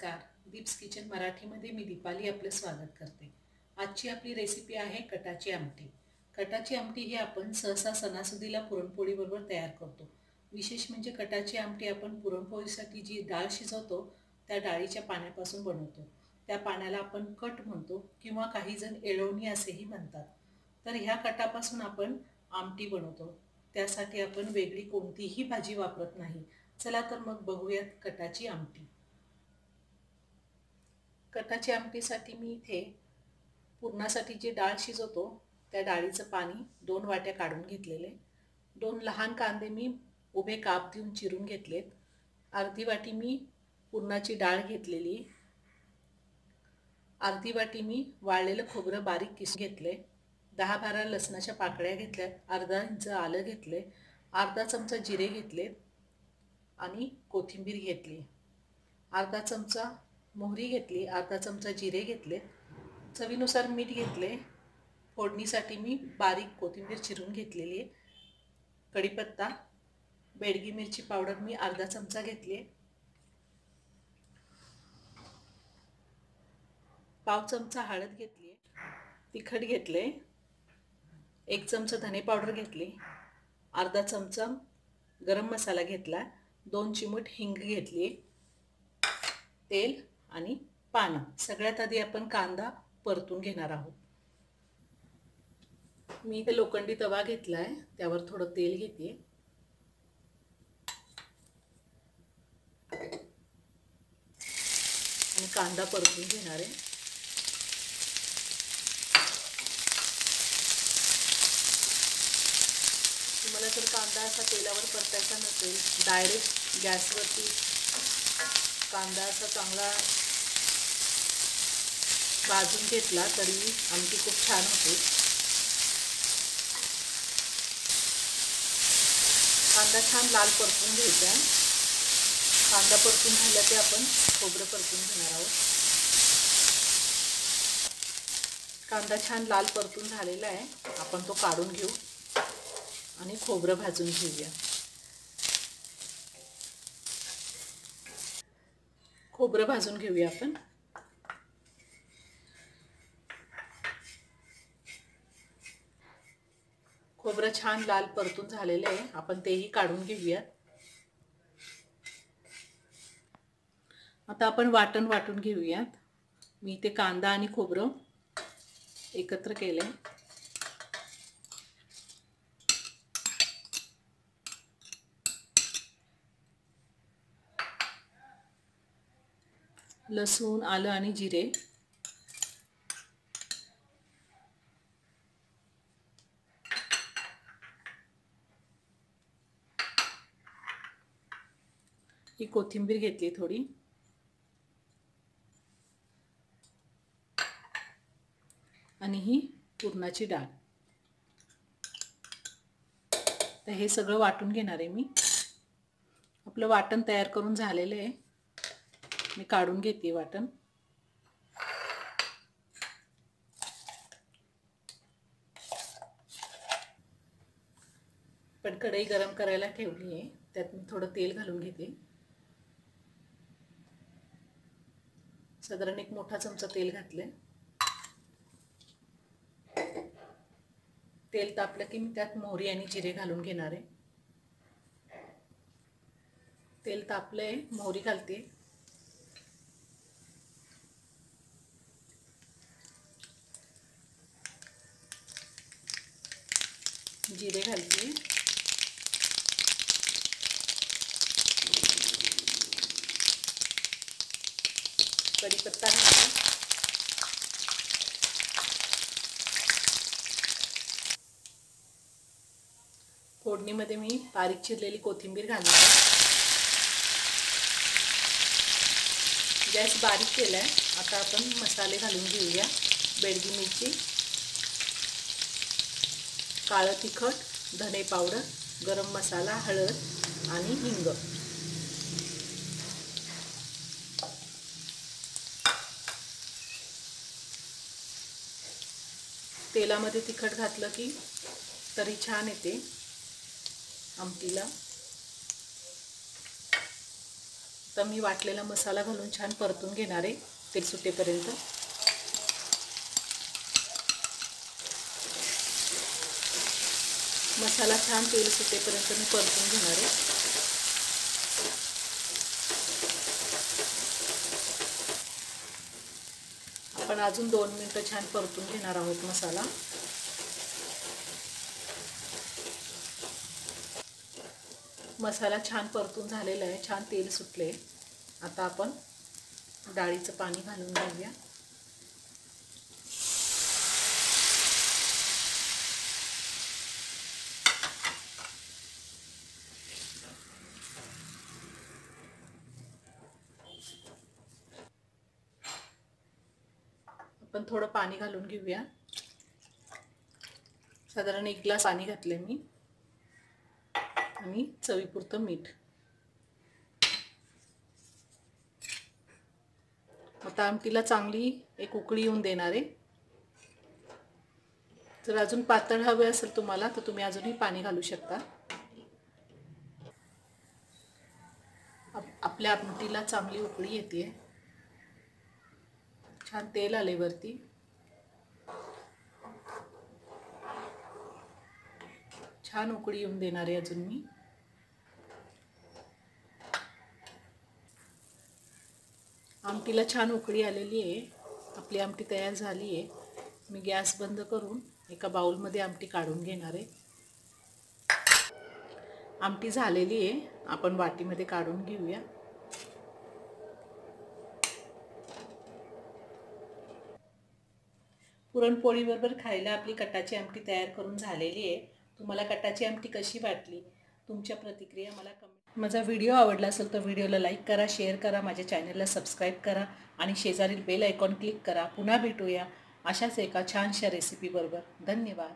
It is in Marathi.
नमस्कार. दीप्स किचन मराठीमध्ये मी दीपाली आपलं स्वागत करते. आजची आपली रेसिपी आहे कटाची आमटी. कटाची आमटी ही आपण सहसा सणासुदीला पुरणपोळीबरोबर तयार करतो. विशेष म्हणजे कटाची आमटी आपण पुरणपोळीसाठी जी डाळ शिजवतो त्या डाळीच्या पाण्यापासून बनवतो. त्या पाण्याला आपण कट म्हणतो किंवा काही जण एळवणी असेही म्हणतात. तर ह्या कटापासून आपण आमटी बनवतो. त्यासाठी आपण वेगळी कोणतीही भाजी वापरत नाही. चला तर मग बघूयात कटाची आमटी. कटाची आमटीसाठी मी इथे पुरणासाठी जी डाळ शिजवतो त्या डाळीचं पाणी 2 वाट्या काढून घेतलेले. 2 लहान कांदे मी उभे काप देऊन चिरून घेतलेत. अर्धी वाटी मी पुरणाची डाळ घेतलेली. अर्धी वाटी मी वाळलेलं खोबरं बारीक किसून घेतले. 10-12 लसणाच्या पाकळ्या घेतल्यात. अर्धा इंच आलं घेतले. अर्धा चमचा जिरे घेतले आणि कोथिंबीर घेतली. अर्धा चमचा मोहरी घेतली. अर्धा चमचा जिरे घेतले. चवीनुसार मीठ घेतले. फोडणीसाठी मी बारीक कोथिंबीर चिरून घेतलेली आहे. कढीपत्ता, बेडगी मिरची पावडर मी अर्धा चमचा घेतली. पाव चमचा हळद घेतली. तिखट घेतले. 1 चमचा धने पावडर घेतली. अर्धा चमचा गरम मसाला घेतला. 2 चिमूट हिंग घेतली. तेल आणि पानं. सगळ्यात आधी आपण कांदा परतून घेणार आहोत. मी इथे लोखंडी तवा घेतला आहे. त्यावर थोडं तेल घेते आणि कांदा परतून घेणार आहे. तुम्हाला जर कांदा असा तेलावर परतायचा नसेल, डायरेक्ट गॅसवरती कांदा असा चांगला भाजून घेतला तरी आमटी खूप छान होते. कांदा छान लाल परतून घ्यायचा. कांदा परतून झाला की आपण खोबरं परतून घेणार आहोत. कांदा छान लाल परतून झालेला आहे. आपण तो काढून घेऊ आणि खोबरं भाजून घेऊया. खोबरं भाजून घेऊया आपण. खोबरं छान लाल परतून झालेलं आहे. आपण तेही काढून घेऊया. आता आपण वाटून घेऊयात. मी इथे कांदा आणि खोबरं एकत्र केले. लसूण, आलं आणि जिरे, ही कोथिंबीर घेतली थोडी आणि ही पुरणाची डाळ. तर हे सगळं वाटून घेणार आहे मी. आपलं वाटण तयार करून झालेलं आहे. मी काढून घेते वाटण. पण कढई गरम करायला ठेवली आहे. त्यात मी थोडं तेल घालून घेते. साधारण 1 मोठा चमचा तेल घातले. तेल तापलं की मी त्यात मोहरी आणि जिरे घालून घेणार आहे. तेल तापलंय, मोहरी घालते. जिरे घालते. कढीपत्ता घालते. फोडणीमध्ये मी बारीक चिरलेली कोथिंबीर घालते. गॅस बारीक केलाय. आता आपण मसाले घालून घेऊया. बेडगी मिरची, काळं तिखट, धने पावडर, गरम मसाला, हळद आणि हिंग. तेलामध्ये तिखट घातलं की तरी छान येते आमटीला. तर मी वाटलेला मसाला घालून छान परतून घेणार आहे तेल सुटेपर्यंत. मसाला छान तेल सुटेपर्यंत मी परतून घेणार आहे. आपण अजून 2 मिनिटं छान परतून घेणार आहोत मसाला. मसाला छान परतून झालेला आहे, छान तेल सुटले. आता आपण डाळीचं पाणी घालून घेऊया. आपण थोडं पाणी घालून घेऊया. साधारण 1 ग्लास पाणी घातले मी आणि चवीपुरतं मीठ. आता आमटीला चांगली एक उकळी येऊन देणार आहे. जर अजून पातळ हवे असेल तुम्हाला तर तुम्ही अजूनही पाणी घालू शकता. आपल्या आमटीला चांगली उकळी येते, छान तेल आले वरती. छान उकळी येऊन देणार आहे अजून मी. आमटीला छान उकळी आलेली आहे. आपली आमटी तयार झाली आहे. मी गॅस बंद करून एका बाउलमध्ये आमटी काढून घेणार आहे. आमटी झालेली आहे, आपण वाटीमध्ये काढून घेऊया. पुरणपोळीबरोबर खायला आपली कटाची आमटी तयार करून झालेली आहे. तुम्हाला कटाची आमटी कशी वाटली? तुमच्या प्रतिक्रिया मला कमेंट. माझा व्हिडिओ आवडला असेल तर व्हिडिओला लाईक करा, शेअर करा, माझ्या चॅनलला सबस्क्राईब करा आणि शेजारील बेल आयकॉन क्लिक करा. पुन्हा भेटूया अशाच एका छानशा रेसिपीबरोबर. धन्यवाद.